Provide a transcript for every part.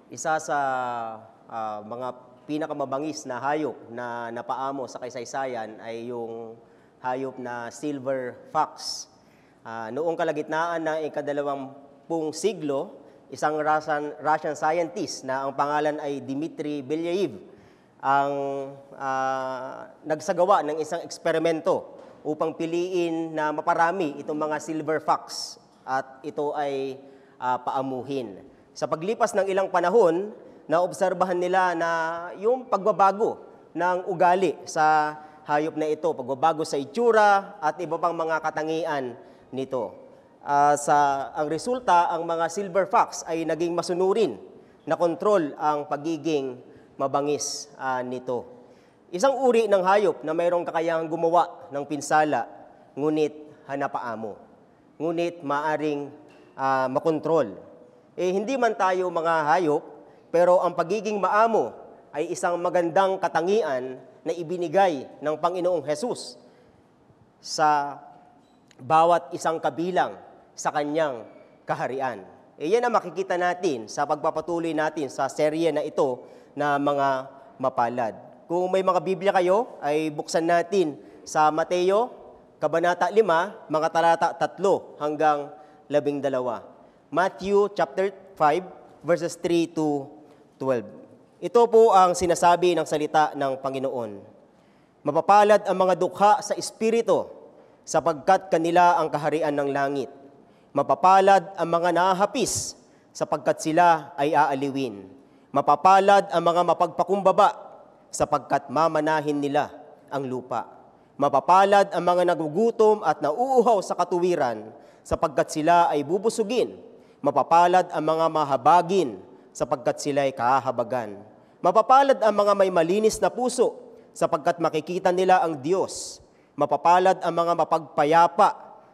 Isa sa mga pinakamabangis na hayop na napaamo sa kasaysayan ay yung hayop na silver fox. Noong kalagitnaan ng ika-20 siglo, isang Russian scientist na ang pangalan ay Dmitry Belyaev ang nagsagawa ng isang eksperimento upang piliin na maparami itong mga silver fox at ito ay paamuhin. Sa paglipas ng ilang panahon, naobserbahan nila na yung pagbabago ng ugali sa hayop na ito, pagbabago sa itsura at iba pang mga katangian nito. Ang resulta, ang mga silver fox ay naging masunurin na kontrol ang pagiging mabangis nito. Isang uri ng hayop na mayroong kakayahang gumawa ng pinsala, ngunit hanapaamo. Ngunit maaring makontrol. Hindi man tayo mga hayop, pero ang pagiging maamo ay isang magandang katangian na ibinigay ng Panginoong Hesus sa bawat isang kabilang sa kanyang kaharian. Yan ang makikita natin sa pagpapatuloy natin sa serye na ito na mga mapalad. Kung may mga Biblia kayo, ay buksan natin sa Mateo, Kabanata 5, mga talata 3 hanggang 12. Matthew chapter 5, verses 3 to 12. Ito po ang sinasabi ng salita ng Panginoon. Mapapalad ang mga dukha sa espiritu, sapagkat kanila ang kaharian ng langit. Mapapalad ang mga nahahapis, sapagkat sila ay aaliwin. Mapapalad ang mga mapagpakumbaba, sapagkat mamanahin nila ang lupa. Mapapalad ang mga nagugutom at nauuhaw sa katuwiran, sapagkat sila ay bubusugin. Mapapalad ang mga mahabagin, sapagkat sila ay kahabagan. Mapapalad ang mga may malinis na puso, sapagkat makikita nila ang Diyos. Mapapalad ang mga mapagpayapa,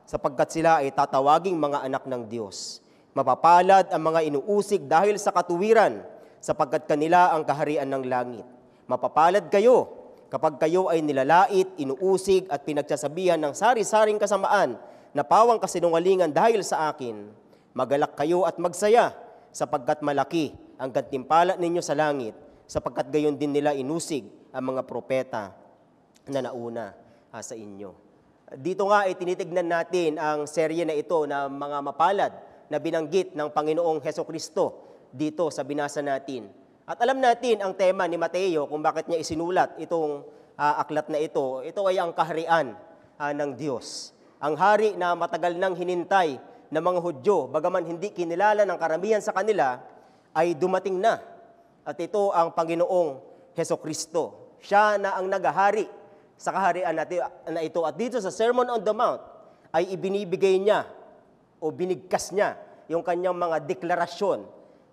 sapagkat sila ay tatawaging mga anak ng Diyos. Mapapalad ang mga inuusig dahil sa katuwiran, sapagkat kanila ang kaharian ng langit. Mapapalad kayo kapag kayo ay nilalait, inuusig at pinagsasabihan ng sari-saring kasamaan na pawang kasinungalingan dahil sa akin. Magalak kayo at magsaya, sapagkat malaki ang gantimpala ninyo sa langit, sapagkat gayon din nila inusig ang mga propeta na nauna sa inyo. Dito nga ay tinitignan natin ang serye na ito na mga mapalad na binanggit ng Panginoong Hesukristo dito sa binasa natin. At alam natin ang tema ni Mateo kung bakit niya isinulat itong aklat na ito. Ito ay ang kaharian ng Diyos. Ang hari na matagal nang hinintay ng mga Hudyo, bagaman hindi kinilala ng karamihan sa kanila, ay dumating na. At ito ang Panginoong Hesukristo. Siya na ang naghahari sa kaharian na ito. At dito sa Sermon on the Mount, ay ibinibigay niya o binigkas niya yung kanyang mga deklarasyon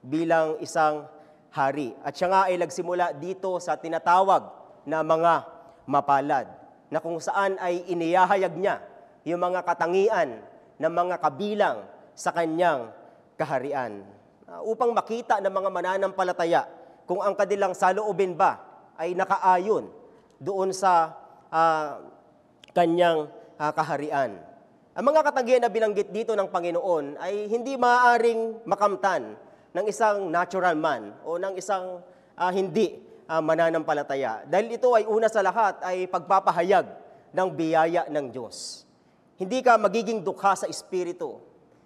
bilang isang hari. At siya nga ay nagsimula dito sa tinatawag na mga mapalad, na kung saan ay inihahayag niya yung mga katangian ng mga kabilang sa kanyang kaharian. Upang makita ng mga mananampalataya kung ang kanilang saloobin ba ay nakaayon doon sa kanyang kaharian. Ang mga katangian na binanggit dito ng Panginoon ay hindi maaaring makamtan ng isang natural man o ng isang hindi mananampalataya. Dahil ito ay una sa lahat ay pagpapahayag ng biyaya ng Diyos. Hindi ka magiging dukha sa espiritu.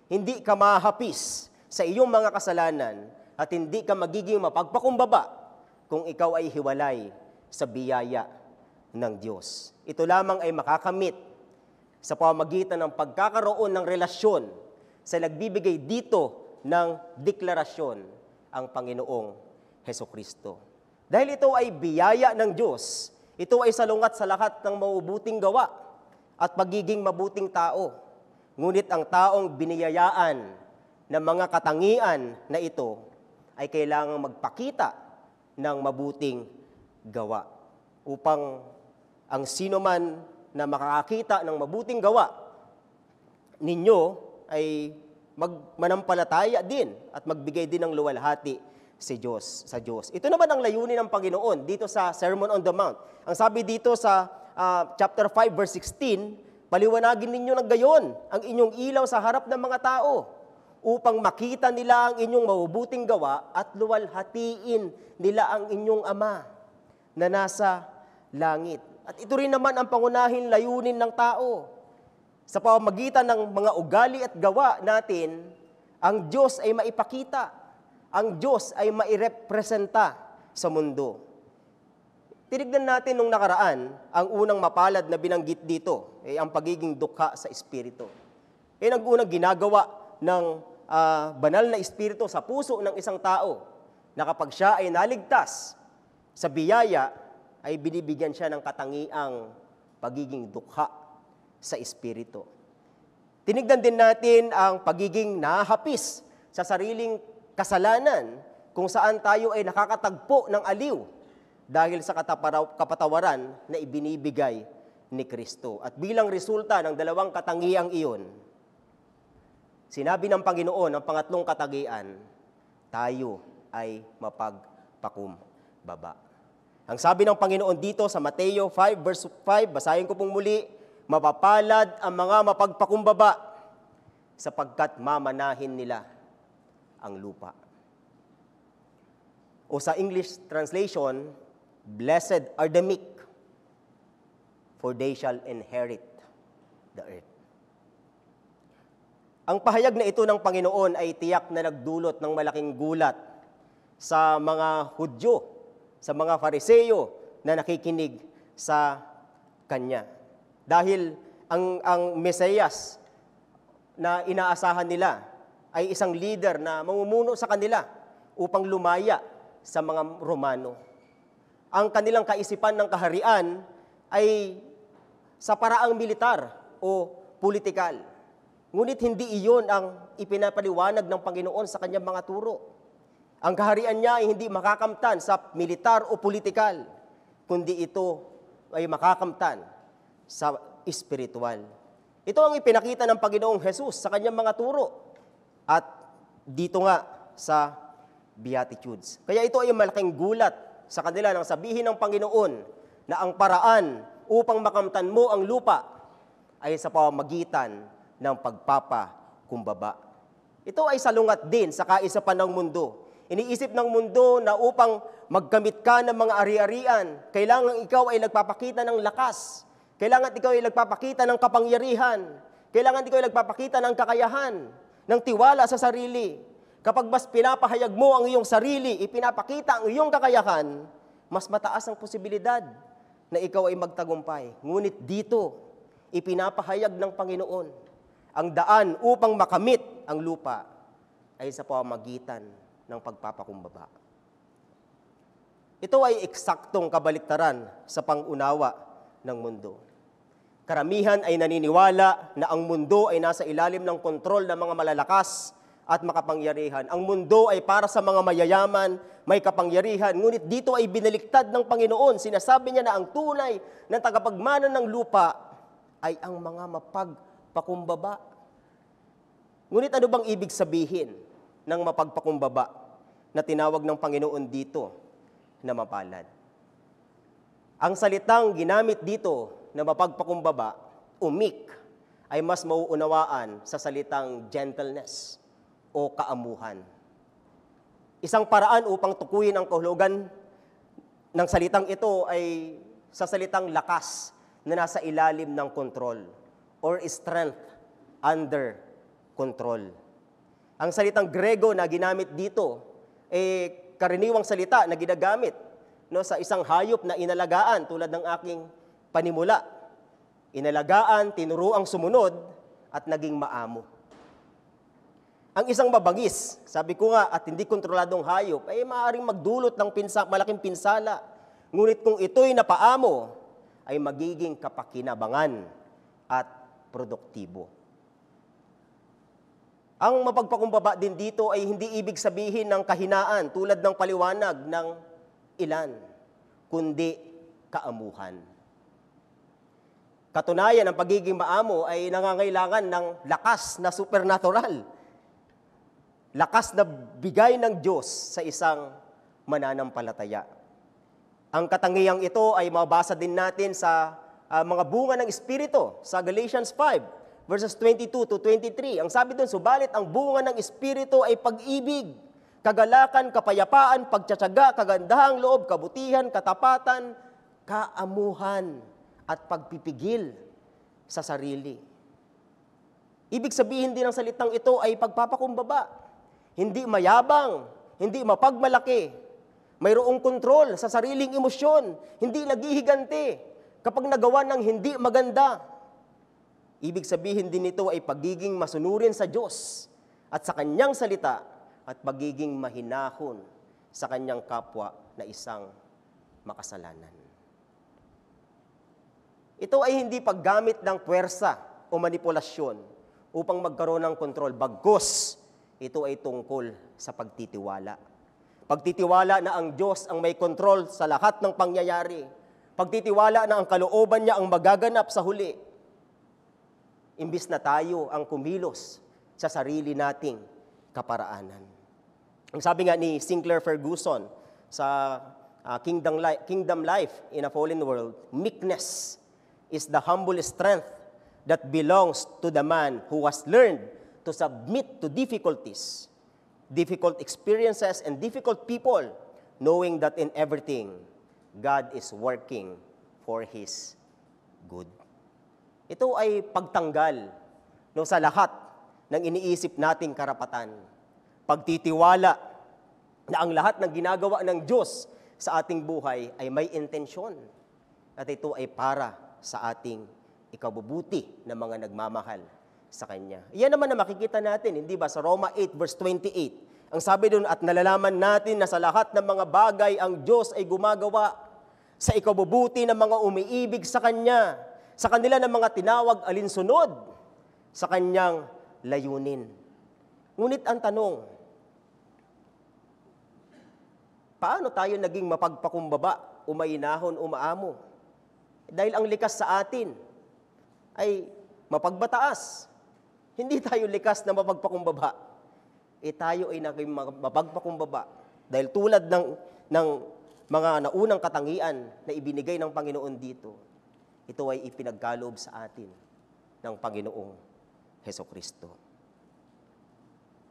Hindi ka mahapis sa iyong mga kasalanan at hindi ka magiging mapagpakumbaba kung ikaw ay hiwalay sa biyaya ng Diyos. Ito lamang ay makakamit sa pamamagitan ng pagkakaroon ng relasyon sa nagbibigay dito ng deklarasyon ang Panginoong Hesukristo. Dahil ito ay biyaya ng Diyos, ito ay salungat sa lahat ng mabubuting gawa at pagiging mabuting tao. Ngunit ang taong biniyayaan ng mga katangian na ito ay kailangang magpakita ng mabuting gawa upang ang sino man na makakakita ng mabuting gawa ninyo ay manampalataya din at magbigay din ng luwalhati sa Diyos. Ito naman ang layunin ng Panginoon dito sa Sermon on the Mount. Ang sabi dito sa chapter 5, verse 16, paliwanagin ninyo ng gayon ang inyong ilaw sa harap ng mga tao upang makita nila ang inyong mabubuting gawa at luwalhatiin nila ang inyong Ama na nasa langit. At ito rin naman ang pangunahing layunin ng tao. Sa pamamagitan ng mga ugali at gawa natin, ang Diyos ay maipakita, ang Diyos ay mairepresenta sa mundo. Tinignan natin nung nakaraan, ang unang mapalad na binanggit dito ay ang pagiging dukha sa Espiritu. Ang unang ginagawa ng banal na Espiritu sa puso ng isang tao na kapag siya ay naligtas sa biyaya, ay binibigyan siya ng katangiang pagiging dukha sa Espiritu. Tinignan din natin ang pagiging nahapis sa sariling kasalanan kung saan tayo ay nakakatagpo ng aliw dahil sa kapatawaran na ibinibigay ni Kristo. At bilang resulta ng dalawang katangiang iyon, sinabi ng Panginoon ang pangatlong katangian, tayo ay mapagpakumbaba. Ang sabi ng Panginoon dito sa Mateo 5 verse 5, basahin ko pong muli, mapapalad ang mga mapagpakumbaba sapagkat mamanahin nila ang lupa. O sa English translation, blessed are the meek, for they shall inherit the earth. Ang pahayag na ito ng Panginoon ay tiyak na nagdulot ng malaking gulat sa mga Hudyo, sa mga Fariseo na nakikinig sa Kanya. Dahil ang Mesiyas na inaasahan nila ay isang leader na mamumuno sa kanila upang lumaya sa mga Romano. Ang kanilang kaisipan ng kaharian ay sa paraang militar o politikal. Ngunit hindi iyon ang ipinapaliwanag ng Panginoon sa kanyang mga turo. Ang kaharian niya ay hindi makakamtan sa militar o politikal, kundi ito ay makakamtan sa espiritual. Ito ang ipinakita ng Panginoong Jesus sa kanyang mga turo at dito nga sa Beatitudes. Kaya ito ay malaking gulat sa kanila nang sabihin ng Panginoon na ang paraan upang makamtan mo ang lupa ay sa pamamagitan ng pagpapakumbaba. Ito ay salungat din sa kaisipan ng mundo. Iniisip ng mundo na upang magkamit ka ng mga ari-arian, kailangan ikaw ay nagpapakita ng lakas. Kailangan ikaw ay nagpapakita ng kapangyarihan. Kailangan ikaw ay nagpapakita ng kakayahan, ng tiwala sa sarili. Kapag mas pinapahayag mo ang iyong sarili, ipinapakita ang iyong kakayahan, mas mataas ang posibilidad na ikaw ay magtagumpay. Ngunit dito, ipinapahayag ng Panginoon, ang daan upang makamit ang lupa ay sa pamamagitan ng pagpapakumbaba. Ito ay eksaktong kabaliktaran sa pangunawa ng mundo. Karamihan ay naniniwala na ang mundo ay nasa ilalim ng kontrol ng mga malalakas at makapangyarihan. Ang mundo ay para sa mga mayayaman, may kapangyarihan. Ngunit dito ay binaliktad ng Panginoon. Sinasabi niya na ang tunay na tagapagmana ng lupa ay ang mga mapagpakumbaba. Ngunit ano bang ibig sabihin ng mapagpakumbaba na tinawag ng Panginoon dito na mapalad? Ang salitang ginamit dito na mapagpakumbaba, meek, ay mas mauunawaan sa salitang gentleness o kaamuhan. Isang paraan upang tukuyin ang kahulugan ng salitang ito ay sa salitang lakas na nasa ilalim ng kontrol or strength under control. Ang salitang Grego na ginamit dito karaniwang salita na ginagamit sa isang hayop na inalagaan tulad ng aking panimula. Inalagaan, tinuruang sumunod at naging maamo. Ang isang mabangis, sabi ko nga, at hindi kontroladong hayop, ay maaaring magdulot ng malaking pinsala. Ngunit kung ito'y napaamo, ay magiging kapakinabangan at produktibo. Ang mapagpakumbaba din dito ay hindi ibig sabihin ng kahinaan tulad ng paliwanag ng ilan, kundi kaamuhan. Katunayan, ang pagiging maamo ay nangangailangan ng lakas na supernatural. Lakas na bigay ng Diyos sa isang mananampalataya. Ang katangiang ito ay mabasa din natin sa mga bunga ng Espiritu sa Galatians 5, verses 22 to 23. Ang sabi doon, subalit ang bunga ng Espiritu ay pag-ibig, kagalakan, kapayapaan, pagtsatsaga, kagandahang loob, kabutihan, katapatan, kaamuhan, at pagpipigil sa sarili. Ibig sabihin din ng salitang ito ay pagpapakumbaba. Hindi mayabang, hindi mapagmalaki. Mayroong kontrol sa sariling emosyon, hindi naghihiganti kapag nagawa ng hindi maganda. Ibig sabihin din ito ay pagiging masunurin sa Diyos at sa Kanyang salita at pagiging mahinahon sa Kanyang kapwa na isang makasalanan. Ito ay hindi paggamit ng puwersa o manipulasyon upang magkaroon ng kontrol. Bagkus, ito ay tungkol sa pagtitiwala. Pagtitiwala na ang Diyos ang may kontrol sa lahat ng pangyayari. Pagtitiwala na ang kalooban niya ang magaganap sa huli. Imbis na tayo ang kumilos sa sarili nating kaparaanan. Ang sabi nga ni Sinclair Ferguson sa Kingdom Life in a Fallen World, meekness is the humble strength that belongs to the man who has learned to submit to difficulties, difficult experiences, and difficult people, knowing that in everything, God is working for His good. Ito ay pagtanggal sa lahat ng iniisip nating karapatan. Pagtitiwala na ang lahat ng ginagawa ng Diyos sa ating buhay ay may intensyon at ito ay para sa ating ikabubuti ng mga nagmamahal sa Kanya. Iyan naman na makikita natin, hindi ba, sa Roma 8 verse 28. Ang sabi doon, at nalalaman natin na sa lahat ng mga bagay ang Diyos ay gumagawa sa ikabubuti ng mga umiibig sa Kanya, sa kanila ng mga tinawag alinsunod sa Kanyang layunin. Ngunit ang tanong, paano tayo naging mapagpakumbaba, umayinahon, umaamo? Dahil ang likas sa atin ay mapagbataas. Hindi tayo likas na mapagpakumbaba. Tayo ay naging mapagpakumbaba. Dahil tulad ng mga naunang katangian na ibinigay ng Panginoon dito, ito ay ipinagkaloob sa atin ng Panginoong Hesukristo.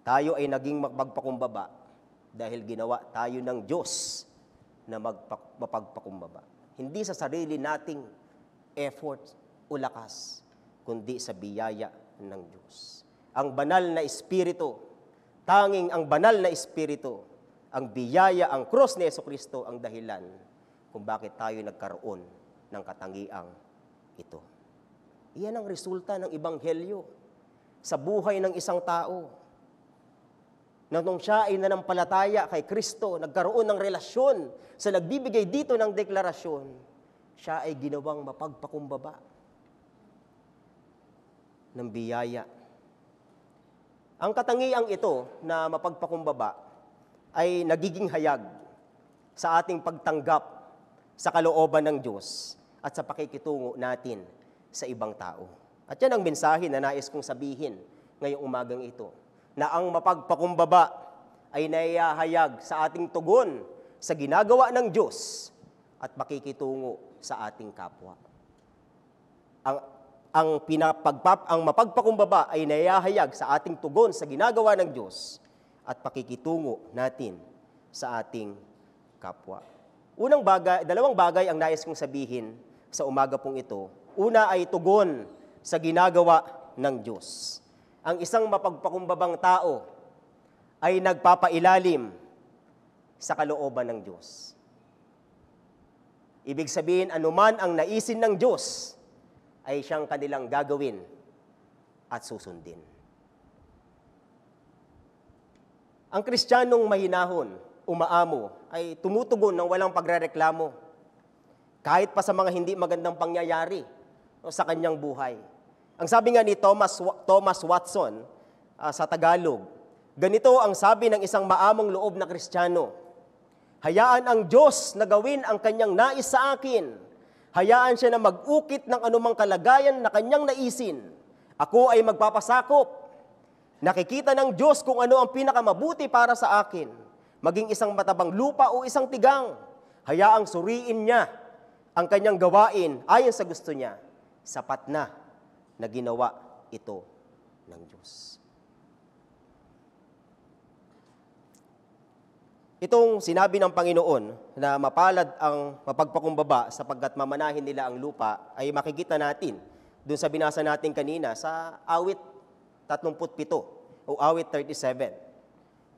Tayo ay naging mapagpakumbaba dahil ginawa tayo ng Diyos na mapagpakumbaba. Hindi sa sarili nating effort o lakas, kundi sa biyaya ng Diyos. Ang banal na Espiritu, tanging ang banal na Espiritu, ang biyaya, ang krus ni Jesucristo ang dahilan kung bakit tayo nagkaroon ng katangiang ito. Iyan ang resulta ng Ebanghelyo sa buhay ng isang tao. Na nung siya ay nanampalataya kay Kristo, nagkaroon ng relasyon sa nagbibigay dito ng deklarasyon, siya ay ginawang mapagpakumbaba ng biyaya. Ang katangiang ito na mapagpakumbaba ay nagiging hayag sa ating pagtanggap sa kalooban ng Diyos at sa pakikitungo natin sa ibang tao. At yan ang mensahe na nais kong sabihin ngayong umagang ito, na ang mapagpakumbaba ay naihahayag sa ating tugon sa ginagawa ng Diyos at pakikitungo sa ating kapwa. Ang mapagpakumbaba ay naihahayag sa ating tugon sa ginagawa ng Diyos at pakikitungo natin sa ating kapwa. Dalawang bagay ang nais kong sabihin sa umaga pong ito. Una ay tugon sa ginagawa ng Diyos. Ang isang mapagpakumbabang tao ay nagpapailalim sa kalooban ng Diyos. Ibig sabihin, anuman ang naisin ng Diyos, ay siyang kanilang gagawin at susundin. Ang Kristiyanong mahinahon, umaamo, ay tumutugon ng walang pagrereklamo, kahit pa sa mga hindi magandang pangyayari sa kanyang buhay. Ang sabi nga ni Thomas Watson sa Tagalog, ganito ang sabi ng isang maamong loob na Kristiyano, hayaan ang Diyos na gawin ang kanyang nais sa akin. Hayaan siya na mag-ukit ng anumang kalagayan na kanyang naisin. Ako ay magpapasakop. Nakikita ng Diyos kung ano ang pinakamabuti para sa akin. Maging isang matabang lupa o isang tigang. Hayaang suriin niya ang kanyang gawain ayon sa gusto niya. Sapat na ginawa ito ng Diyos. Itong sinabi ng Panginoon na mapalad ang mapagpakumbaba sapagkat mamanahin nila ang lupa ay makikita natin doon sa binasa natin kanina sa awit 37 o awit 37.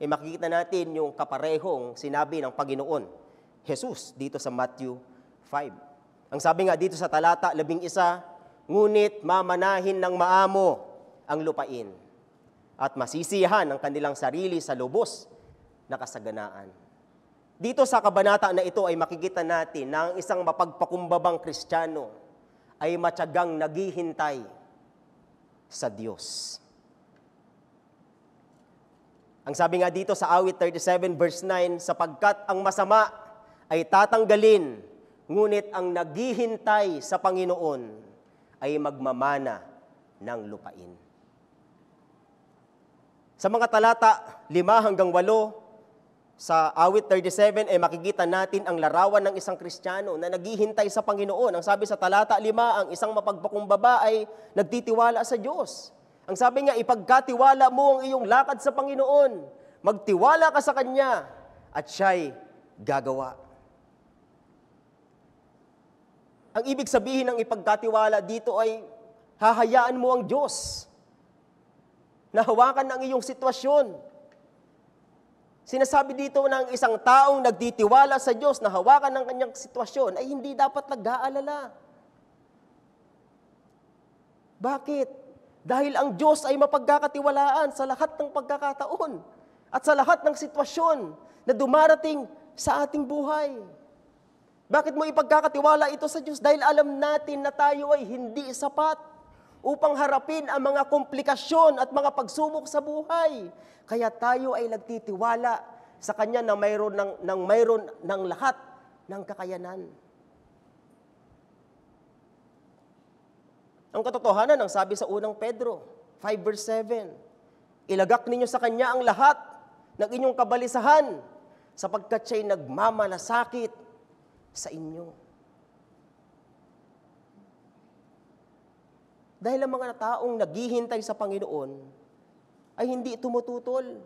Makikita natin yung kaparehong sinabi ng Panginoon Jesus dito sa Matthew 5. Ang sabi nga dito sa talata 11, ngunit mamanahin ng maamo ang lupain at masisiyahan ang kanilang sarili sa lubos na kasaganaan. Dito sa kabanata na ito ay makikita natin na ang isang mapagpakumbabang Kristiyano ay matyagang naghihintay sa Diyos. Ang sabi nga dito sa awit 37 verse 9, sapagkat ang masama ay tatanggalin, ngunit ang naghihintay sa Panginoon ay magmamana ng lupain. Sa mga talata 5 hanggang 8, sa awit 37 ay makikita natin ang larawan ng isang Kristiyano na naghihintay sa Panginoon. Ang sabi sa talata 5, ang isang mapagpakumbaba ay nagtitiwala sa Diyos. Ang sabi nga, ipagkatiwala mo ang iyong lakad sa Panginoon. Magtiwala ka sa Kanya at siya'y gagawa. Ang ibig sabihin ng ipagkatiwala dito ay hahayaan mo ang Diyos na hawakan ang iyong sitwasyon. Sinasabi dito ng isang taong nagtitiwala sa Diyos na hawakan ng kanyang sitwasyon ay hindi dapat nag-aalala. Bakit? Dahil ang Diyos ay mapagkakatiwalaan sa lahat ng pagkakataon at sa lahat ng sitwasyon na dumarating sa ating buhay. Bakit mo ipagkakatiwala ito sa Diyos? Dahil alam natin na tayo ay hindi sapat upang harapin ang mga komplikasyon at mga pagsubok sa buhay. Kaya tayo ay nagtitiwala sa Kanya na mayroon ng lahat ng kakayanan. Ang katotohanan, ang sabi sa unang Pedro 5 verse 7, ilagak ninyo sa Kanya ang lahat ng inyong kabalisahan sapagkat siya'y nagmamalasakit sa inyo. Dahil ang mga taong naghihintay sa Panginoon ay hindi tumututol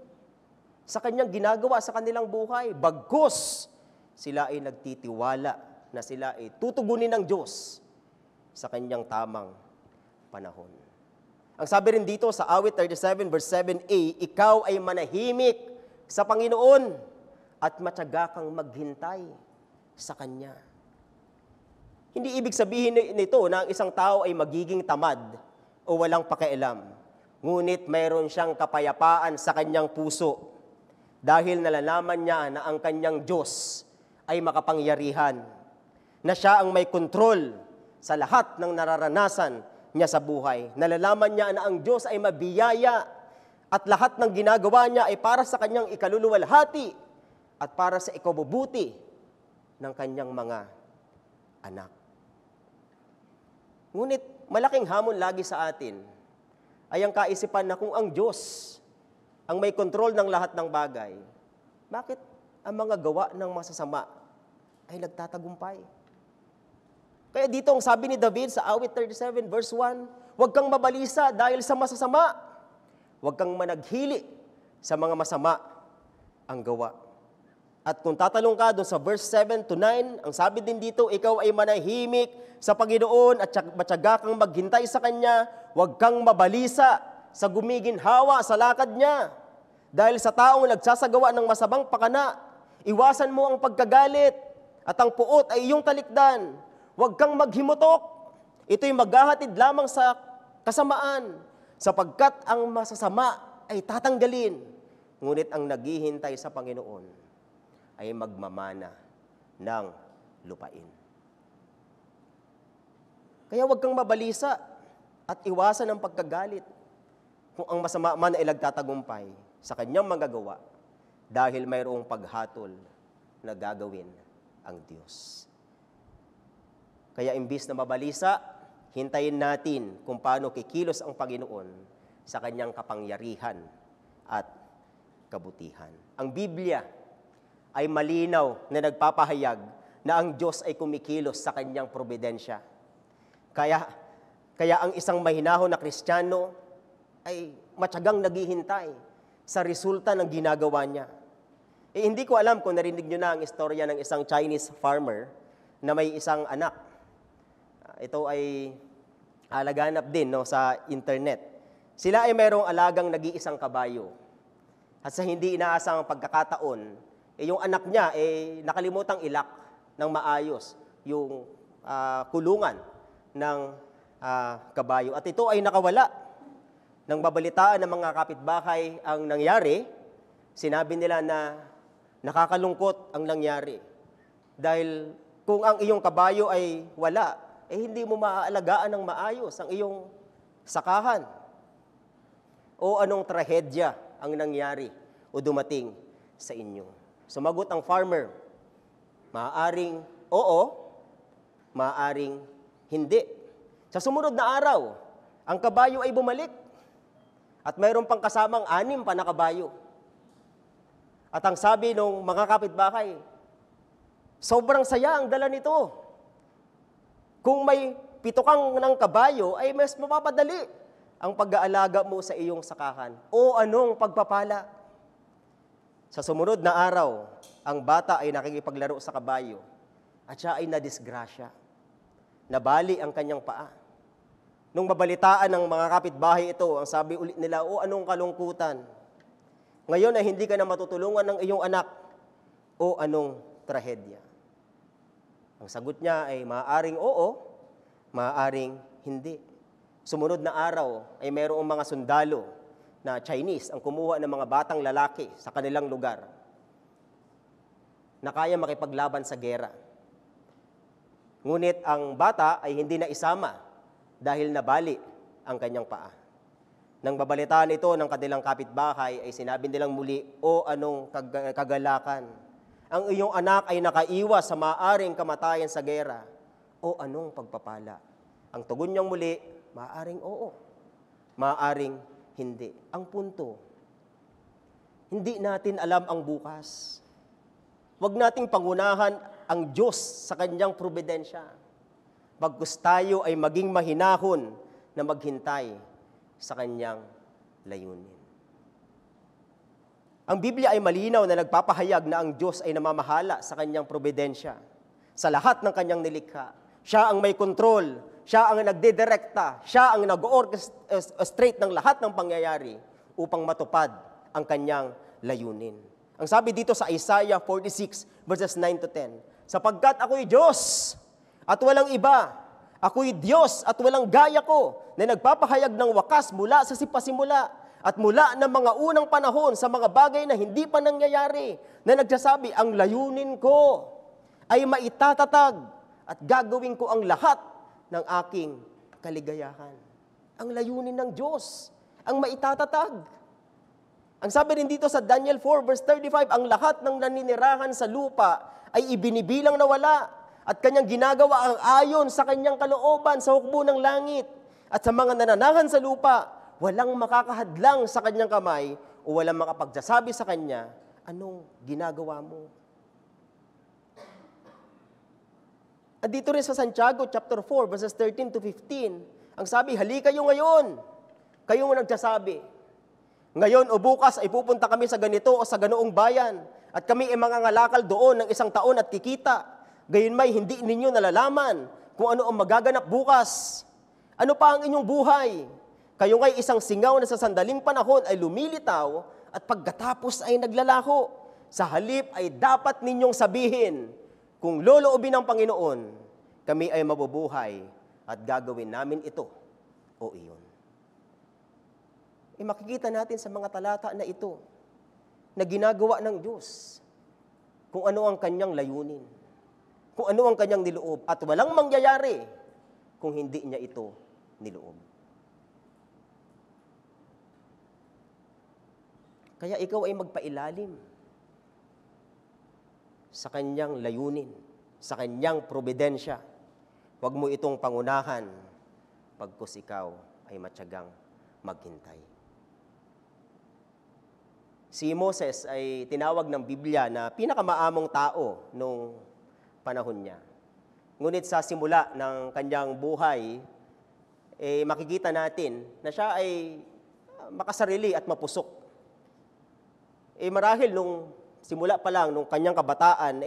sa Kanyang ginagawa sa kanilang buhay. Bagkus, sila ay nagtitiwala na sila ay tutugunin ng Diyos sa Kanyang tamang panahon. Ang sabi rin dito sa awit 37 verse 7a, ikaw ay manahimik sa Panginoon at matyaga kang maghintay sa Kanya. Hindi ibig sabihin nito na ang isang tao ay magiging tamad o walang pakialam. Ngunit mayroon siyang kapayapaan sa kanyang puso dahil nalalaman niya na ang kanyang Diyos ay makapangyarihan, na siya ang may kontrol sa lahat ng nararanasan niya sa buhay. Nalalaman niya na ang Diyos ay mabiyaya at lahat ng ginagawa niya ay para sa kanyang ikaluluwalhati at para sa ikabubuti ng kanyang mga anak. Ngunit malaking hamon lagi sa atin ay ang kaisipan na kung ang Diyos ang may kontrol ng lahat ng bagay, bakit ang mga gawa ng masasama ay nagtatagumpay? Kaya dito ang sabi ni David sa awit 37 verse 1, huwag kang mabalisa dahil sa masasama, huwag kang managhili sa mga masama ang gawa. At kung tatalong ka doon sa verse 7 to 9, ang sabi din dito, ikaw ay manahimik sa Panginoon at matyaga kang maghintay sa Kanya, huwag kang mabalisa sa gumiginhawa sa lakad niya. Dahil sa taong nagsasagawa ng masamang pakana, iwasan mo ang pagkagalit at ang puot ay iyong talikdan. Huwag kang maghimutok. Ito'y maghahatid lamang sa kasamaan, sapagkat ang masasama ay tatanggalin. Ngunit ang naghihintay sa Panginoon ay magmamana ng lupain. Kaya huwag kang mabalisa at iwasan ang pagkagalit kung ang masama man ay nagtatagumpay sa kanyang magagawa dahil mayroong paghatol na gagawin ang Diyos. Kaya imbis na mabalisa, hintayin natin kung paano kikilos ang Panginoon sa kanyang kapangyarihan at kabutihan. Ang Biblia ay malinaw na nagpapahayag na ang Diyos ay kumikilos sa kanyang probidensya. Kaya Kaya ang isang mahinahon na Kristiyano ay matyagang naghihintay sa resulta ng ginagawa niya. Hindi ko alam kung narinig nyo na ang istorya ng isang Chinese farmer na may isang anak. Ito ay laganap din sa internet. Sila ay mayroong alagang nag-iisang kabayo. At sa hindi inaasang pagkakataon, yung anak niya nakalimutang ilak ng maayos yung kulungan ng kabayo. At ito ay nakawala. Nang babalitaan ng mga kapitbahay ang nangyari, sinabi nila na nakakalungkot ang nangyari. Dahil kung ang iyong kabayo ay wala, hindi mo maaalagaan ng maayos ang iyong sakahan. O anong trahedya ang nangyari o dumating sa inyo? Sumagot ang farmer, maaaring oo, maaaring hindi. Sa sumunod na araw, ang kabayo ay bumalik at mayroon pang kasamang 6 pa na kabayo. At ang sabi ng mga kapitbahay, sobrang saya ang dala nito. Kung may 7 kang ng kabayo, ay mas mapapadali ang pag-aalaga mo sa iyong sakahan. O anong pagpapala? Sa sumunod na araw, ang bata ay nakikipaglaro sa kabayo at siya ay nadisgrasya. Nabali ang kanyang paa. Nung mabalitaan ng mga kapitbahay ito, ang sabi ulit nila, o anong kalungkutan? Ngayon ay hindi ka na matutulungan ng iyong anak. O anong trahedya? Ang sagot niya ay maaaring oo, maaaring hindi. Sumunod na araw ay mayroong mga sundalo na Chinese ang kumuha ng mga batang lalaki sa kanilang lugar na kaya makipaglaban sa gera. Ngunit ang bata ay hindi na isama dahil nabali ang kanyang paa. Nang babalitaan ito ng kanilang kapitbahay ay sinabi nilang muli, o anong kagalakan? Ang iyong anak ay nakaiwas sa maaaring kamatayan sa gera. O anong pagpapala? Ang tugon niyang muli, maaaring oo, maaaring hindi. Ang punto, hindi natin alam ang bukas. Huwag nating pangunahan ang Diyos sa kanyang probidensya. Bagkus tayo ay maging mahinahon na maghintay sa kanyang layunin. Ang Biblia ay malinaw na nagpapahayag na ang Diyos ay namamahala sa kanyang probidensya, sa lahat ng kanyang nilikha. Siya ang may kontrol, siya ang nagdidirekta, siya ang nag-orchestrate ng lahat ng pangyayari upang matupad ang kanyang layunin. Ang sabi dito sa Isaiah 46 verses 9 to 10, sapagkat ako'y Diyos at walang iba, ako'y Diyos at walang gaya ko, na nagpapahayag ng wakas mula sa sipasimula at mula ng mga unang panahon sa mga bagay na hindi pa nangyayari, na nagsasabi, ang layunin ko ay maitatatag at gagawin ko ang lahat ng aking kaligayahan. Ang layunin ng Diyos, ang maitatatag. Ang sabi rin dito sa Daniel 4 verse 35, ang lahat ng naninirahan sa lupa ay ibinibilang na wala at kanyang ginagawa ang ayon sa kanyang kalooban sa hukbo ng langit. At sa mga nananahan sa lupa, walang makakahadlang sa kanyang kamay o walang makapagsasabi sa kanya, anong ginagawa mo? At dito rin sa Santiago chapter 4 verses 13 to 15, ang sabi, halika kayo ngayon, kayong nagsasabi, ngayon o bukas ay pupunta kami sa ganito o sa ganoong bayan, at kami ay mangangalakal doon ng 1 taon at kikita. Gayunmay hindi ninyo nalalaman kung ano ang magaganap bukas. Ano pa ang inyong buhay? Kayo nga'y isang singaw na sa sandaling panahon ay lumilitaw at pagkatapos ay naglalako. Sa halip ay dapat ninyong sabihin, kung loloobin ng Panginoon, kami ay mabubuhay at gagawin namin ito o iyon. Makikita natin sa mga talata na ito na ginagawa ng Diyos kung ano ang kanyang layunin, kung ano ang kanyang niloob, at walang mangyayari kung hindi niya ito niloob. Kaya ikaw ay magpailalim sa kanyang layunin, sa kanyang probidensya. Huwag mo itong pangunahan pagkus ikaw ay matyagang maghintay. Si Moses ay tinawag ng Biblia na pinakamaamong tao nung panahon niya. Ngunit sa simula ng kanyang buhay, makikita natin na siya ay makasarili at mapusok. Marahil nung simula pa lang, nung kanyang kabataan,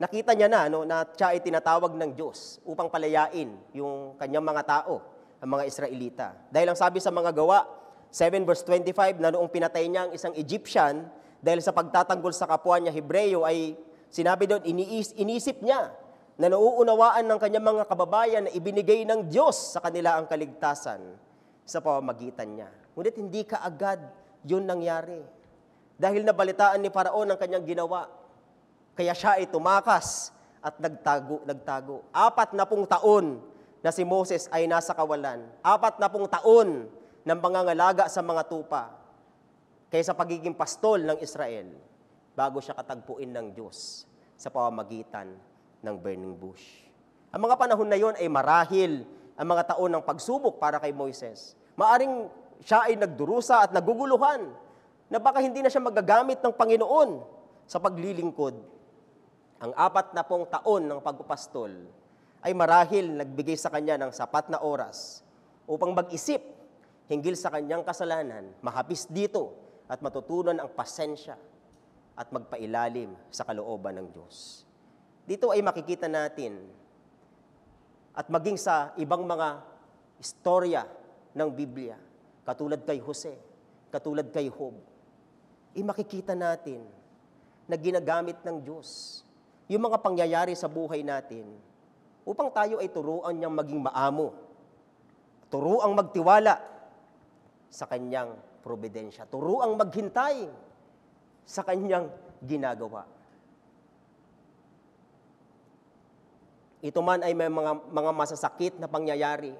nakita niya na, na siya ay tinatawag ng Diyos upang palayain yung kanyang mga tao, ang mga Israelita. Dahil ang sabi sa mga gawa, 7 verse 25, na noong pinatay niya ang isang Egyptian, dahil sa pagtatanggol sa kapwa niya Hebreo, ay sinabi doon, inisip niya na nauunawaan ng kanyang mga kababayan na ibinigay ng Diyos sa kanila ang kaligtasan sa pamamagitan niya. Ngunit hindi kaagad yun nangyari. Dahil nabalitaan ni Faraon ang kanyang ginawa, kaya siya ay tumakas at nagtago. 40 taon na si Moses ay nasa kawalan. 40 taon ng pangangalaga sa mga tupa kaysa pagiging pastol ng Israel bago siya katagpuin ng Diyos sa pamamagitan ng burning bush. Ang mga panahon na yon ay marahil ang mga taon ng pagsubok para kay Moises. Maaring siya ay nagdurusa at naguguluhan na baka hindi na siya magagamit ng Panginoon sa paglilingkod. Ang 40 taon ng pagpapastol ay marahil nagbigay sa kanya ng sapat na oras upang mag-isip hinggil sa kanyang kasalanan, mahapis dito at matutunan ang pasensya at magpailalim sa kalooban ng Diyos. Dito ay makikita natin at maging sa ibang mga istorya ng Biblia, katulad kay Jose, katulad kay Job, makikita natin na ginagamit ng Diyos yung mga pangyayari sa buhay natin upang tayo ay turuan niyang maging maamo, turuang magtiwala sa kanyang probidensya, turuang maghintay sa kanyang ginagawa. Ito man ay may mga masasakit na pangyayari,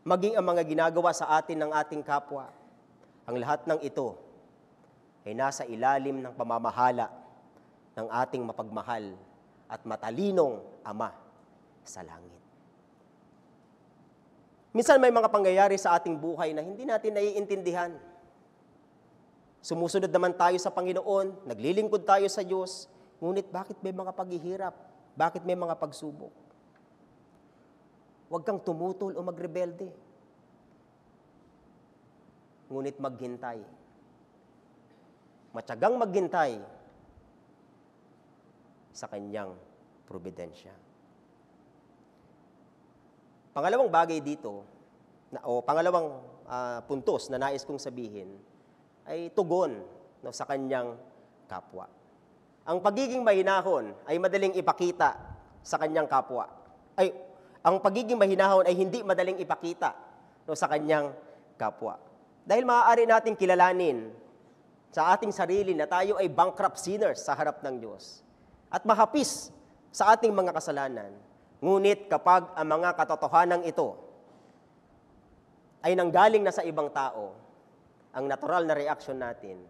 maging ang mga ginagawa sa atin ng ating kapwa, ang lahat ng ito ay nasa ilalim ng pamamahala ng ating mapagmahal at matalinong Ama sa langit. Minsan may mga pangyayari sa ating buhay na hindi natin naiintindihan. Sumusunod naman tayo sa Panginoon, naglilingkod tayo sa Diyos, ngunit bakit may mga paghihirap? Bakit may mga pagsubok? Huwag kang tumutol o magrebelde. Ngunit maghintay. Matyagang maghintay sa kanyang probidensya. Pangalawang bagay dito, pangalawang puntos na nais kong sabihin, ay tugon sa kanyang kapwa. Ang pagiging mahinahon ay madaling ipakita sa kanyang kapwa. Ang pagiging mahinahon ay hindi madaling ipakita sa kanyang kapwa. Dahil maaari nating kilalanin sa ating sarili na tayo ay bankrupt sinners sa harap ng Diyos at mahapis sa ating mga kasalanan. Ngunit kapag ang mga katotohanan ito ay nanggaling na sa ibang tao, ang natural na reaksyon natin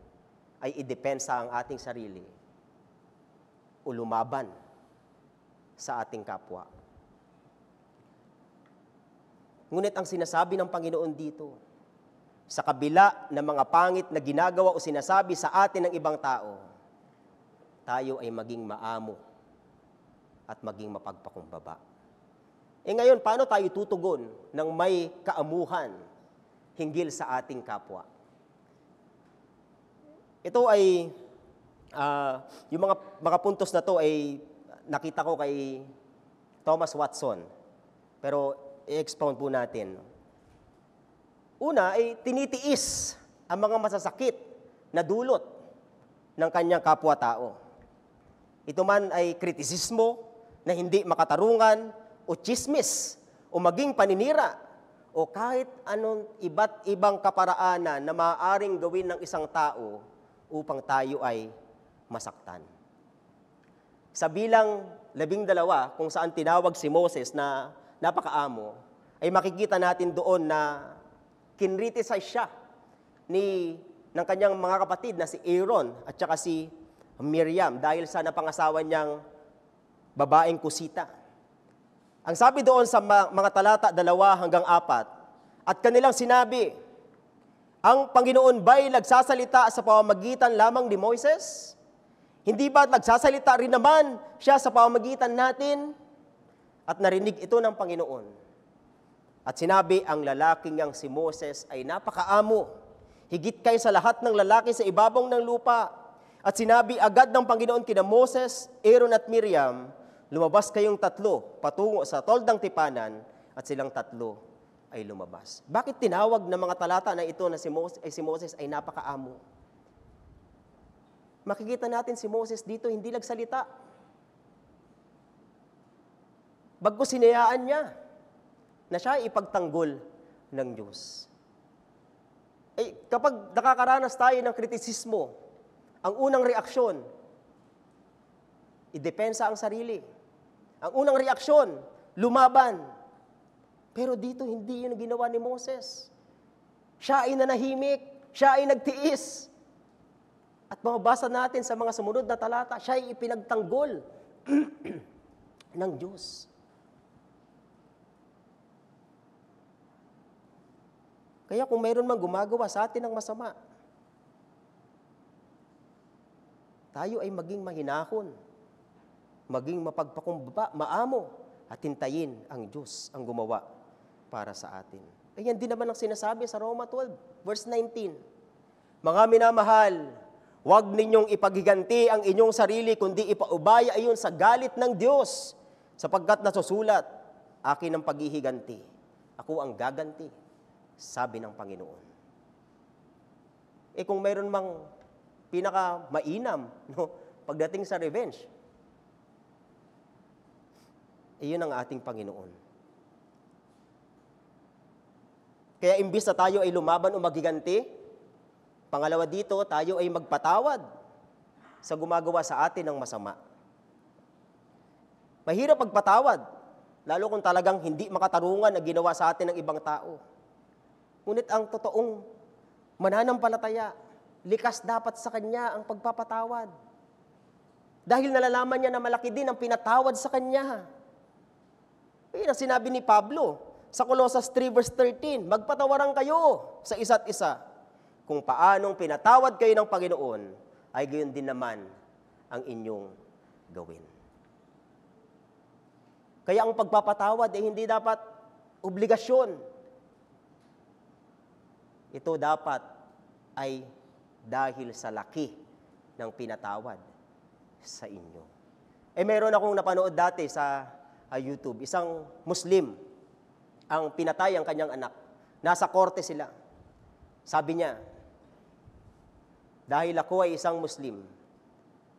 ay idepensa ang ating sarili o lumaban sa ating kapwa. Ngunit ang sinasabi ng Panginoon dito, sa kabila ng mga pangit na ginagawa o sinasabi sa atin ng ibang tao, tayo ay maging maamo at maging mapagpakumbaba. Ngayon, paano tayo tutugon ng may kaamuhan hinggil sa ating kapwa? Ito ay, yung mga puntos na to ay nakita ko kay Thomas Watson. Pero i-expound po natin. Una ay tinitiis ang mga masasakit na dulot ng kanyang kapwa-tao. Ito man ay kritisismo na hindi makatarungan o tsismis o maging paninira o kahit anong iba't ibang kaparaanan na maaaring gawin ng isang tao upang tayo ay masaktan. Sa bilang 12, kung saan tinawag si Moses na napakaamo, ay makikita natin doon na kinriticize siya ng kanyang mga kapatid na si Aaron at saka si Miriam dahil sa napangasawa niyang babaeng kusita. Ang sabi doon sa mga talata 2 hanggang 4, at kanilang sinabi, ang Panginoon ba'y nagsasalita sa pamamagitan lamang ni Moises? Hindi ba nagsasalita rin naman siya sa pamamagitan natin? At narinig ito ng Panginoon. At sinabi, ang lalaking yang si Moses ay napakaamo, higit kay sa lahat ng lalaki sa ibabong ng lupa. At sinabi agad ng Panginoon kina Moses, Aaron at Miriam, lumabas kayong tatlo patungo sa toldang tipanan, at silang tatlo ay lumabas. Bakit tinawag ng mga talata na ito na si Moses ay napakaamo? Makikita natin si Moses dito hindi nagsalita. Bagkus sinayaan niya na siya ay ipagtanggol ng Diyos. Kapag nakakaranas tayo ng kritisismo, ang unang reaksyon, idepensa ang sarili. Ang unang reaksyon, lumaban. Pero dito hindi yun ang ginawa ni Moses. Siya ay nanahimik, siya ay nagtiis. At mababasa natin sa mga sumunod na talata, siya ay ipinagtanggol ng Diyos. Kaya kung mayroon mang gumagawa sa atin ng masama, tayo ay maging mahinahon, maging mapagpakumbaba, maamo, at hintayin ang Diyos ang gumawa para sa atin. Yan din naman ang sinasabi sa Roma 12, verse 19. Mga minamahal, huwag ninyong ipaghiganti ang inyong sarili, kundi ipaubaya ayon sa galit ng Diyos, sapagkat nasusulat, akin ang paghihiganti. Ako ang gaganti, sabi ng Panginoon. Kung mayroon mang pinaka-mainam, pagdating sa revenge, iyon ang ating Panginoon. Kaya imbis na tayo ay lumaban o maghiganti, pangalawa dito, tayo ay magpatawad sa gumagawa sa atin ng masama. Mahirap magpatawad, lalo kung talagang hindi makatarungan na ginawa sa atin ng ibang tao. Ngunit ang totoong mananampalataya, likas dapat sa kanya ang pagpapatawad. Dahil nalalaman niya na malaki din ang pinatawad sa kanya. Ayun ang sinabi ni Pablo sa Colossus 3 verse 13, magpatawaran kayo sa isa't isa. Kung paanong pinatawad kayo ng Panginoon, ay gayon din naman ang inyong gawin. Kaya ang pagpapatawad ay hindi dapat obligasyon. Ito dapat ay dahil sa laki ng pinatawad sa inyo. Meron akong napanood dati sa YouTube, isang Muslim ang pinatay ang kanyang anak. Nasa korte sila. Sabi niya, dahil ako ay isang Muslim,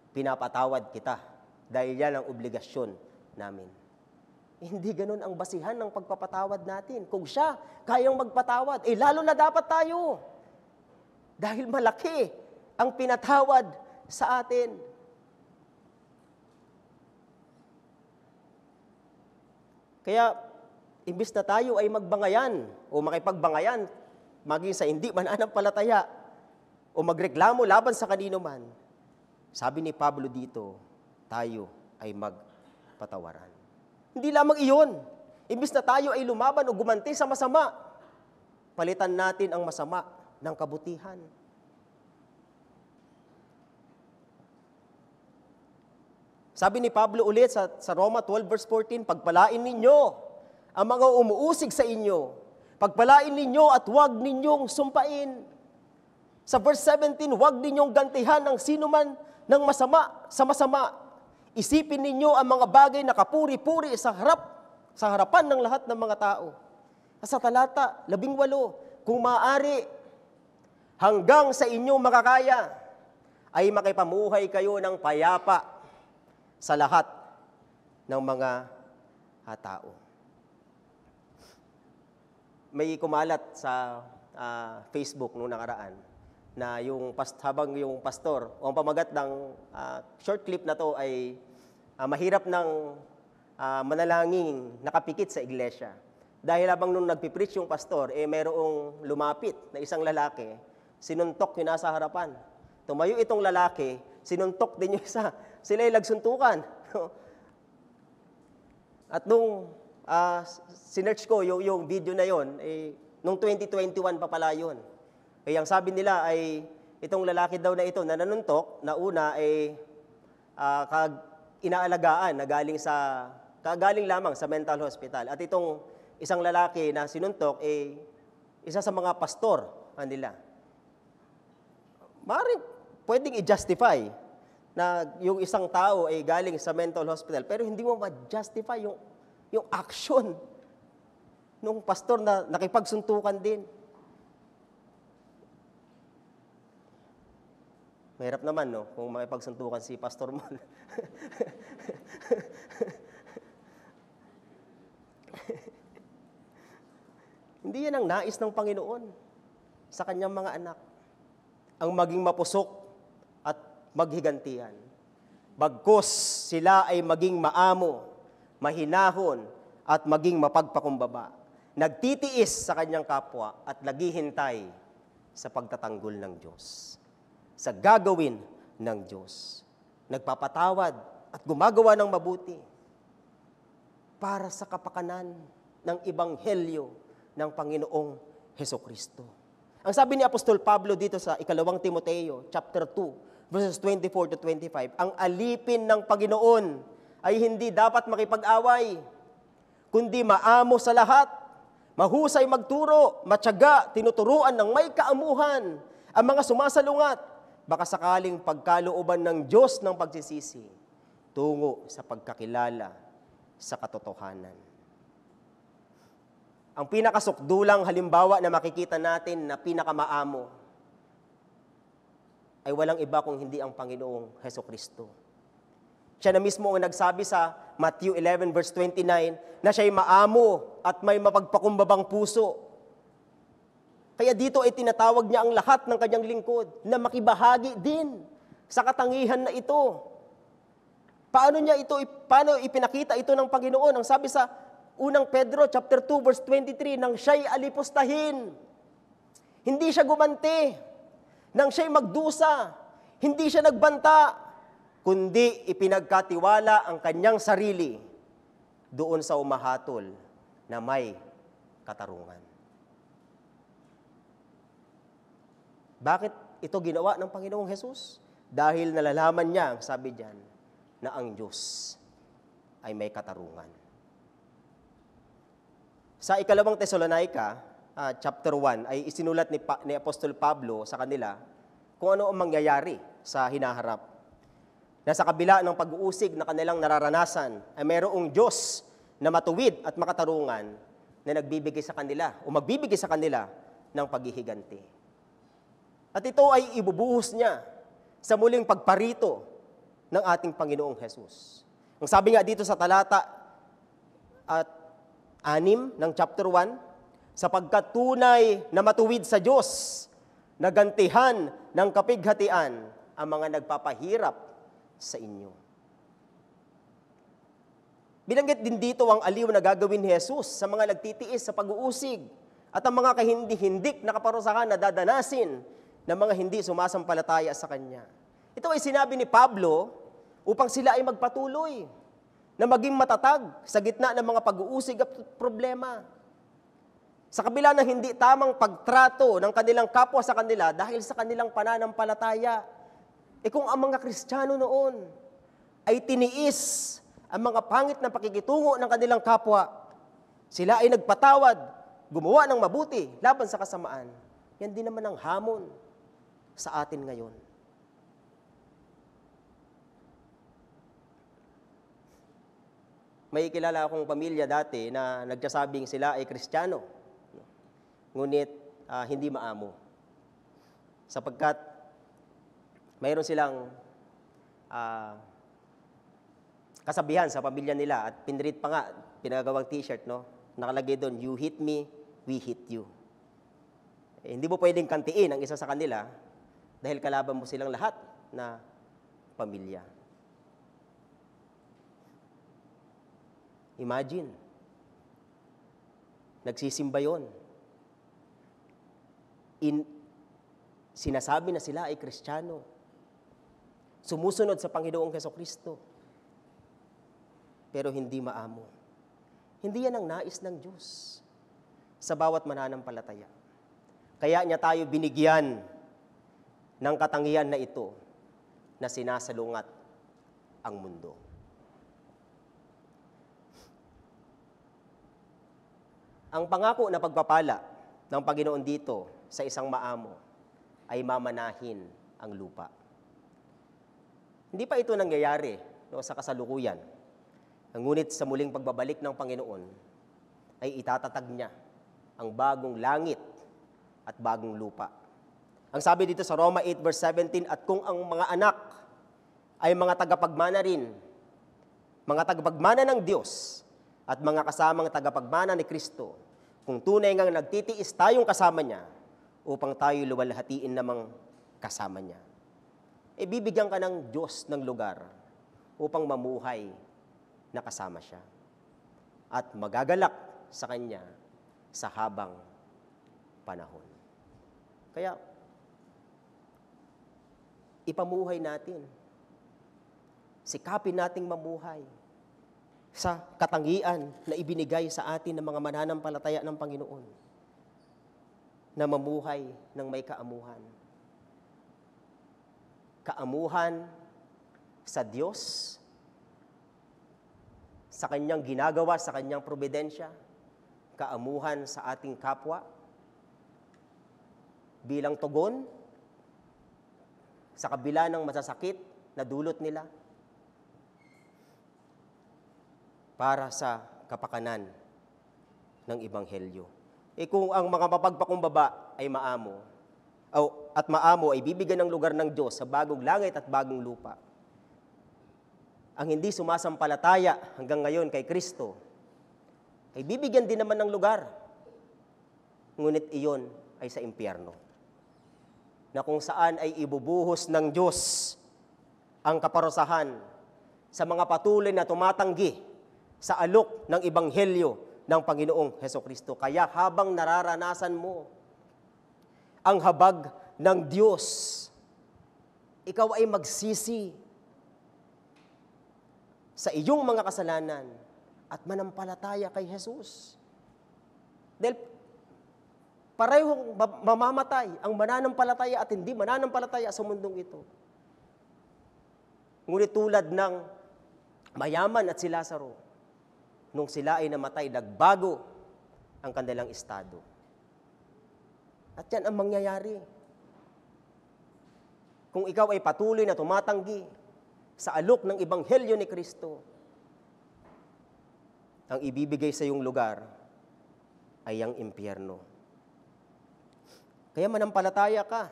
pinapatawad kita dahil yan ang obligasyon namin. Hindi ganun ang basihan ng pagpapatawad natin. Kung siya kayang magpatawad, lalo na dapat tayo. Dahil malaki ang pinatawad sa atin. Kaya, imbis na tayo ay magbangayan o makipagbangayan, maging sa hindi mananampalataya o magreklamo laban sa kanino man, sabi ni Pablo dito, tayo ay magpatawaran. Hindi lamang iyon. Imbis na tayo ay lumaban o gumanti sa masama, palitan natin ang masama ng kabutihan. Sabi ni Pablo ulit sa Roma 12 verse 14, pagpalain ninyo ang mga umuusig sa inyo. Pagpalain ninyo at huwag ninyong sumpain. Sa verse 17, huwag ninyong gantihan ang sino man ng masama sa masama. Isipin ninyo ang mga bagay na kapuri-puri sa harapan ng lahat ng mga tao. Sa talata 18, kung maaari, hanggang sa inyong makakaya, ay makipamuhay kayo ng payapa sa lahat ng mga tao. May kumalat sa Facebook noong nakaraan na habang yung pastor, o ang pamagat ng short clip na to ay mahirap ng manalangin nakapikit sa iglesia. Dahil habang nung nagpipreach yung pastor, mayroong lumapit na isang lalaki, sinuntok yung nasa harapan. Tumayo itong lalaki, sinuntok din yung isa. Sila ay nagsuntukan. At nung sinearch ko yung video na yon, nung 2021 pa pala yun. Kaya ang sabi nila ay itong lalaki daw na ito na nanuntok, na una ay inaalagaan na galing lamang sa mental hospital. At itong isang lalaki na sinuntok, isa sa mga pastor nila. Maaaring pwedeng i-justify na yung isang tao ay galing sa mental hospital, pero hindi mo ma-justify yung action ng pastor na nakipagsuntukan din. Mahirap naman, no? Kung makipagsuntukan si pastor mo. Hindi yan ang nais ng Panginoon sa kanyang mga anak. Ang maging mapusok at maghigantihan. Bagkus sila ay maging maamo, mahinahon, at maging mapagpakumbaba. Nagtitiis sa kanyang kapwa at naghihintay sa pagtatanggol ng Diyos. Sa gagawin ng Diyos. Nagpapatawad at gumagawa ng mabuti para sa kapakanan ng Ebanghelyo ng Panginoong Hesukristo. Ang sabi ni Apostol Pablo dito sa 2 Timoteo, chapter 2, verses 24 to 25, ang alipin ng Panginoon ay hindi dapat makipag-away, kundi maamo sa lahat, mahusay magturo, matyaga, tinuturuan ng may kaamuhan, ang mga sumasalungat, baka sakaling pagkalooban ng Diyos ng pagsisisi, tungo sa pagkakilala sa katotohanan. Ang pinakasukdulang halimbawa na makikita natin na pinakamaamo ay walang iba kung hindi ang Panginoong Hesukristo. Siya na mismo ang nagsabi sa Matthew 11 verse 29 na siya'y maamo at may mapagpakumbabang puso. Kaya dito ay tinatawag niya ang lahat ng kanyang lingkod na makibahagi din sa katangihan na ito. Paano ipinakita ito ng Panginoon? Ang sabi sa unang Pedro, chapter 2, verse 23, nang siya'y alipustahin, hindi siya gumanti, nang siya'y magdusa, hindi siya nagbanta, kundi ipinagkatiwala ang kanyang sarili doon sa umahatol na may katarungan. Bakit ito ginawa ng Panginoong Hesus? Dahil nalalaman niya, ang sabi diyan, na ang Diyos ay may katarungan. Sa 2 Tesalonica, chapter 1, ay isinulat ni Apostol Pablo sa kanila kung ano ang mangyayari sa hinaharap. Na sa kabila ng pag-uusig na kanilang nararanasan, ay mayroong Diyos na matuwid at makatarungan na nagbibigay sa kanila o magbibigay sa kanila ng paghihiganti. At ito ay ibubuhos niya sa muling pagparito ng ating Panginoong Hesus. Ang sabi nga dito sa talata at 6 ng chapter 1, sapagkat tunay na matuwid sa Diyos, nagantihan ng kapighatian ang mga nagpapahirap sa inyo. Binanggit din dito ang aliw na gagawin ni Jesus sa mga nagtitiis sa pag-uusig at ang mga kahindik-hindik na kaparusahan na dadanasin ng mga hindi sumasampalataya sa Kanya. Ito ay sinabi ni Pablo upang sila ay magpatuloy na maging matatag sa gitna ng mga pag-uusig at problema. Sa kabila ng hindi tamang pagtrato ng kanilang kapwa sa kanila dahil sa kanilang pananampalataya, kung ang mga Kristiyano noon ay tiniis ang mga pangit na pakikitungo ng kanilang kapwa, sila ay nagpatawad, gumawa ng mabuti laban sa kasamaan, yan din naman ang hamon sa atin ngayon. May kilala akong pamilya dati na nagsasabing sila ay Kristiyano, ngunit hindi maamo. Sapagkat mayroon silang kasabihan sa pamilya nila at pinrint pa nga, pinagawang t-shirt, no? Nakalagay doon, you hit me, we hit you. Hindi mo pwedeng kantiin ang isa sa kanila dahil kalaban mo silang lahat na pamilya. Imagine, nagsisimba yun. Sinasabi na sila ay Kristiyano. Sumusunod sa Panginoong Hesukristo. Pero hindi maamo. Hindi yan ang nais ng Diyos sa bawat mananampalataya. Kaya niya tayo binigyan ng katangian na ito na sinasalungat ang mundo. Ang pangako na pagpapala ng Panginoon dito sa isang maamo ay mamanahin ang lupa. Hindi pa ito nangyayari sa kasalukuyan. Ngunit sa muling pagbabalik ng Panginoon ay itatatag niya ang bagong langit at bagong lupa. Ang sabi dito sa Roma 8 verse 17, at kung ang mga anak ay mga tagapagmana rin, mga tagapagmana ng Diyos at mga kasamang tagapagmana ni Kristo, kung tunay ngang nagtitiis tayong kasama niya upang tayo luwalhatiin namang kasama niya, bibigyan ka ng Diyos ng lugar upang mamuhay na kasama siya at magagalak sa Kanya sa habang panahon. Kaya, ipamuhay natin. Sikapin nating mamuhay sa katangian na ibinigay sa atin ng mga mananampalataya ng Panginoon na mamuhay ng may kaamuhan. Kaamuhan sa Diyos, sa Kanyang ginagawa, sa Kanyang probidensya, kaamuhan sa ating kapwa, bilang tugon sa kabila ng masasakit na dulot nila, para sa kapakanan ng Ebanghelyo. Kung ang mga mapagpakumbaba ay maamo, at maamo ay bibigyan ng lugar ng Diyos sa bagong langit at bagong lupa, ang hindi sumasampalataya hanggang ngayon kay Kristo, ay bibigyan din naman ng lugar. Ngunit iyon ay sa impyerno, na kung saan ay ibubuhos ng Diyos ang kaparusahan sa mga patuloy na tumatanggi sa alok ng Ebanghelyo ng Panginoong Hesukristo. Kaya habang nararanasan mo ang habag ng Diyos, ikaw ay magsisi sa iyong mga kasalanan at manampalataya kay Jesus. Dahil parehong mamamatay ang mananampalataya at hindi mananampalataya sa mundong ito. Ngunit tulad ng mayaman at si Lazaro, nung sila ay namatay, nagbago ang kanilang estado. At yan ang mangyayari. Kung ikaw ay patuloy na tumatanggi sa alok ng Ebanghelyo ni Kristo, ang ibibigay sa iyong lugar ay ang impyerno. Kaya manampalataya ka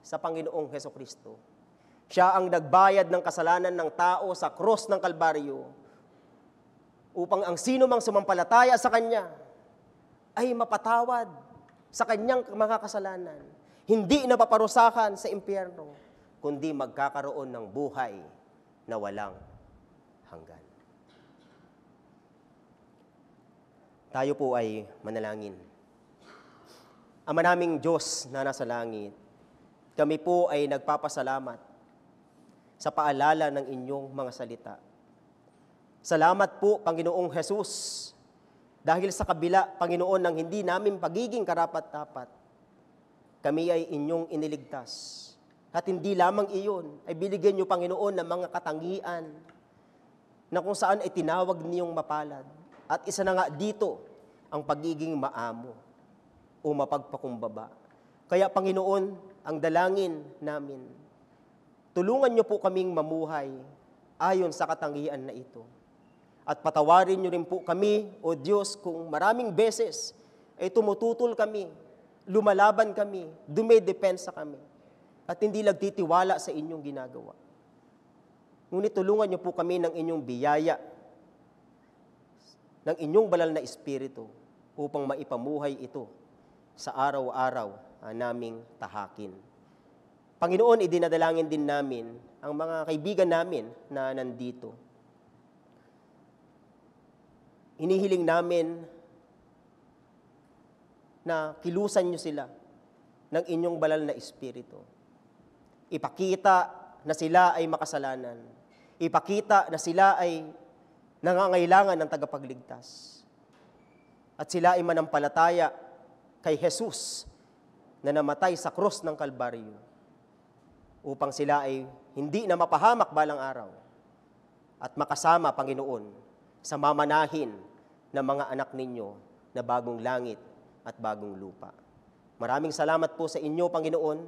sa Panginoong Hesukristo. Siya ang nagbayad ng kasalanan ng tao sa krus ng Kalbaryo, upang ang sino mang sumampalataya sa Kanya ay mapatawad sa Kanyang mga kasalanan. Hindi napaparusahan sa impyerno, kundi magkakaroon ng buhay na walang hanggan. Tayo po ay manalangin. Ama naming Diyos na nasa langit, kami po ay nagpapasalamat sa paalala ng inyong mga salita. Salamat po, Panginoong Jesus, dahil sa kabila, Panginoon, ng hindi namin pagiging karapat-dapat, kami ay inyong iniligtas. At hindi lamang iyon, ay binigyan niyo, Panginoon, ng mga katangian na kung saan ay tinawag niyong mapalad. At isa na nga dito, ang pagiging maamo o mapagpakumbaba. Kaya, Panginoon, ang dalangin namin, tulungan niyo po kaming mamuhay ayon sa katangian na ito. At patawarin niyo rin po kami, O Diyos, kung maraming beses ay tumututol kami, lumalaban kami, dumedepensa kami, at hindi nagtitiwala sa inyong ginagawa. Ngunit tulungan niyo po kami ng inyong biyaya, ng inyong banal na Espiritu, upang maipamuhay ito sa araw-araw naming tahakin. Panginoon, idinadalangin din namin ang mga kaibigan namin na nandito. Hinihiling namin na kilusan niyo sila ng inyong banal na Espiritu. Ipakita na sila ay makasalanan. Ipakita na sila ay nangangailangan ng tagapagligtas. At sila ay manampalataya kay Jesus na namatay sa krus ng Kalbaryo upang sila ay hindi na mapahamak balang araw at makasama, Panginoon, sa mamanahin ng mga anak ninyo na bagong langit at bagong lupa. Maraming salamat po sa inyo, Panginoon.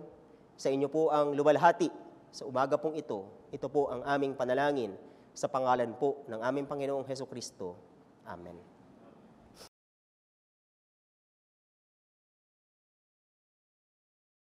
Sa inyo po ang luwalhati sa umaga pong ito. Ito po ang aming panalangin sa pangalan po ng aming Panginoong Hesukristo. Amen.